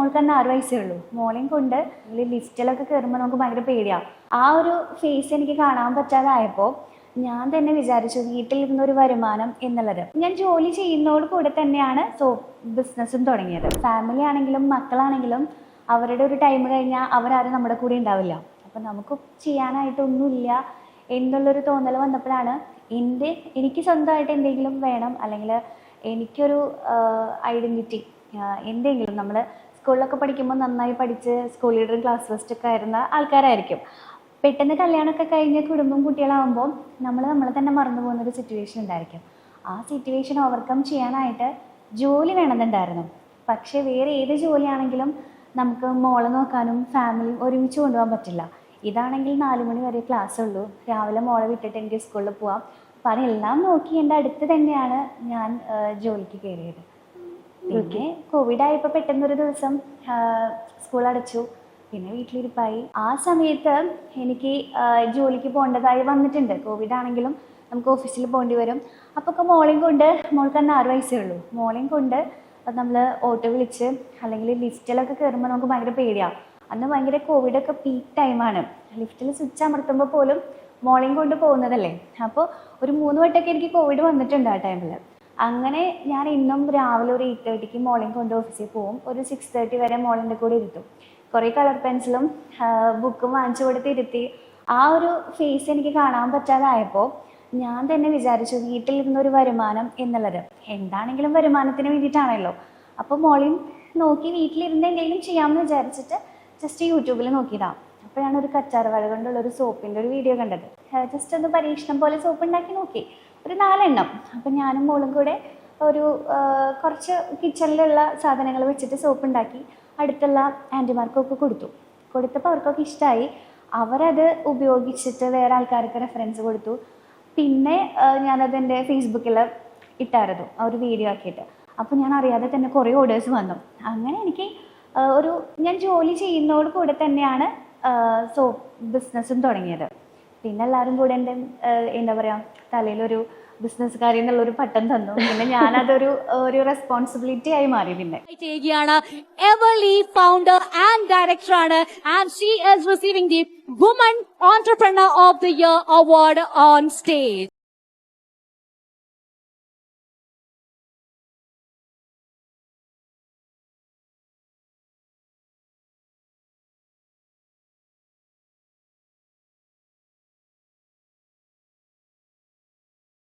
മോൾക്ക് തന്നെ 6 വയസ്സേ ഉള്ളൂ. മോളെയും കൊണ്ട് ലിഫ്റ്റിലൊക്കെ കയറുമ്പോൾ നമുക്ക് ഭയങ്കര പേടിയാണ്. ആ ഒരു ഫേസ് എനിക്ക് കാണാൻ പറ്റാതായപ്പോൾ ഞാൻ തന്നെ വിചാരിച്ചു വീട്ടിലിരുന്നൊരു വരുമാനം എന്നുള്ളത്. ഞാൻ ജോലി ചെയ്യുന്നതോട് കൂടെ തന്നെയാണ് ബിസിനസ്സും തുടങ്ങിയത്. ഫാമിലി ആണെങ്കിലും മക്കളാണെങ്കിലും അവരുടെ ഒരു ടൈം കഴിഞ്ഞാൽ അവരാരും നമ്മുടെ കൂടെ ഉണ്ടാവില്ല. അപ്പം നമുക്ക് ചെയ്യാനായിട്ടൊന്നുമില്ല എന്നുള്ളൊരു തോന്നൽ വന്നപ്പോഴാണ് എനിക്ക് സ്വന്തമായിട്ട് എന്തെങ്കിലും വേണം, അല്ലെങ്കിൽ എനിക്കൊരു ഐഡൻറ്റിറ്റി എന്തെങ്കിലും. നമ്മൾ സ്കൂളിലൊക്കെ പഠിക്കുമ്പോൾ നന്നായി പഠിച്ച് സ്കൂൾ ലീഡറും ക്ലാസ് ഫസ്റ്റൊക്കെ ആയിരുന്ന ആൾക്കാരായിരിക്കും. പെട്ടെന്ന് കല്യാണമൊക്കെ കഴിഞ്ഞ് കുടുംബം കുട്ടികളാകുമ്പോൾ നമ്മളെ തന്നെ മറന്നു പോകുന്നൊരു സിറ്റുവേഷൻ ഉണ്ടായിരിക്കും. ആ സിറ്റുവേഷൻ ഓവർകം ചെയ്യാനായിട്ട് ജോലി വേണമെന്നുണ്ടായിരുന്നു. പക്ഷേ വേറെ ഏത് ജോലിയാണെങ്കിലും നമുക്ക് മോളെ നോക്കാനും ഫാമിലിയും ഒരുമിച്ച് കൊണ്ടുപോകാൻ പറ്റില്ല. ഇതാണെങ്കിൽ 4 മണി വരെ ക്ലാസ് ഉള്ളൂ. രാവിലെ മോളെ വിട്ടിട്ട് എനിക്ക് സ്കൂളിൽ പോവാം. അപ്പം അതെല്ലാം നോക്കി എൻ്റെ അടുത്ത് തന്നെയാണ് ഞാൻ ജോലിക്ക് കയറിയത്. പിന്നെ കോവിഡ് ആയപ്പോൾ പെട്ടെന്നൊരു ദിവസം സ്കൂൾ അടച്ചു, പിന്നെ വീട്ടിലിരിപ്പായി. ആ സമയത്ത് എനിക്ക് ജോലിക്ക് പോകേണ്ടതായി വന്നിട്ടുണ്ട്. കോവിഡ് ആണെങ്കിലും നമുക്ക് ഓഫീസിൽ പോകേണ്ടി വരും. അപ്പോൾ മോൾക്ക് തന്നെ 6 വയസ്സേ ഉള്ളൂ. മോളെയും കൊണ്ട് നമ്മൾ ഓട്ടോ വിളിച്ച് അല്ലെങ്കിൽ ലിഫ്റ്റിലൊക്കെ കയറുമ്പോൾ നമുക്ക് ഭയങ്കര പേടിയാണ്. അന്ന് ഭയങ്കര കോവിഡൊക്കെ പീക്ക് ടൈമാണ്. ലിഫ്റ്റിൽ സ്വിച്ച് അമർത്തുമ്പോൾ പോലും മോളെയും കൊണ്ട് പോകുന്നതല്ലേ. അപ്പോൾ ഒരു 3 വട്ടമൊക്കെ എനിക്ക് കോവിഡ് വന്നിട്ടുണ്ട് ആ ടൈമിൽ. അങ്ങനെ ഞാൻ ഇന്നും രാവിലെ ഒരു 8:30 മോളെയും കൊണ്ട് ഓഫീസിൽ പോകും. ഒരു 6:30 വരെ മോളിൻ്റെ കൂടെ ഇരുത്തും. കുറേ കളർ പെൻസിലും ബുക്കും വാങ്ങിച്ചു കൊടുത്ത് ഇരുത്തി. ആ ഒരു ഫേസ് എനിക്ക് കാണാൻ പറ്റാതായപ്പോൾ ഞാൻ തന്നെ വിചാരിച്ചു വീട്ടിലിരുന്നൊരു വരുമാനം എന്നുള്ളത്. എന്താണെങ്കിലും വരുമാനത്തിന് വേണ്ടിയിട്ടാണല്ലോ. അപ്പോൾ മോളെയും നോക്കി വീട്ടിലിരുന്ന് എന്തെങ്കിലും ചെയ്യാമെന്ന് വിചാരിച്ചിട്ട് ജസ്റ്റ് യൂട്യൂബിൽ നോക്കിയതാണ്. അപ്പോഴാണ് ഒരു കറ്റാർവാഴ കൊണ്ടുള്ളൊരു സോപ്പിൻ്റെ ഒരു വീഡിയോ കണ്ടത്. ജസ്റ്റ് ഒന്ന് പരീക്ഷണം പോലെ സോപ്പ് ഉണ്ടാക്കി നോക്കി, ഒരു 4 എണ്ണം. അപ്പം ഞാനും മോളും കൂടെ ഒരു കുറച്ച് കിച്ചണിലുള്ള സാധനങ്ങൾ വെച്ചിട്ട് സോപ്പ് ഉണ്ടാക്കി അടുത്തുള്ള ആൻറ്റിമാർക്കൊക്കെ കൊടുത്തപ്പോൾ അവർക്കൊക്കെ ഇഷ്ടമായി. അവരത് ഉപയോഗിച്ചിട്ട് വേറെ ആൾക്കാർക്ക് റെഫറൻസ് കൊടുത്തു. പിന്നെ ഞാനത് എൻ്റെ ഫേസ്ബുക്കിൽ ഇട്ടായിരുന്നു ഒരു വീഡിയോ ആക്കിയിട്ട്. അപ്പോൾ ഞാൻ അറിയാതെ തന്നെ കുറേ ഓർഡേഴ്സ് വന്നു. അങ്ങനെ എനിക്ക് ഞാൻ ജോലി ചെയ്യുന്നതോട് കൂടെ തന്നെയാണ് ബിസിനസ്സും തുടങ്ങിയത്. പിന്നെ എല്ലാവരും കൂടെ എൻ്റെ എന്താ പറയുക തലയിലൊരു ബിസിനസ്സുകാരി എന്നുള്ളൊരു പട്ടം തന്നു. പിന്നെ ഞാനതൊരു റെസ്പോൺസിബിലിറ്റി ആയി മാറി. പിന്നെ Everly founder and director ആണ്, and she is receiving the Woman Entrepreneur of the Year award on stage.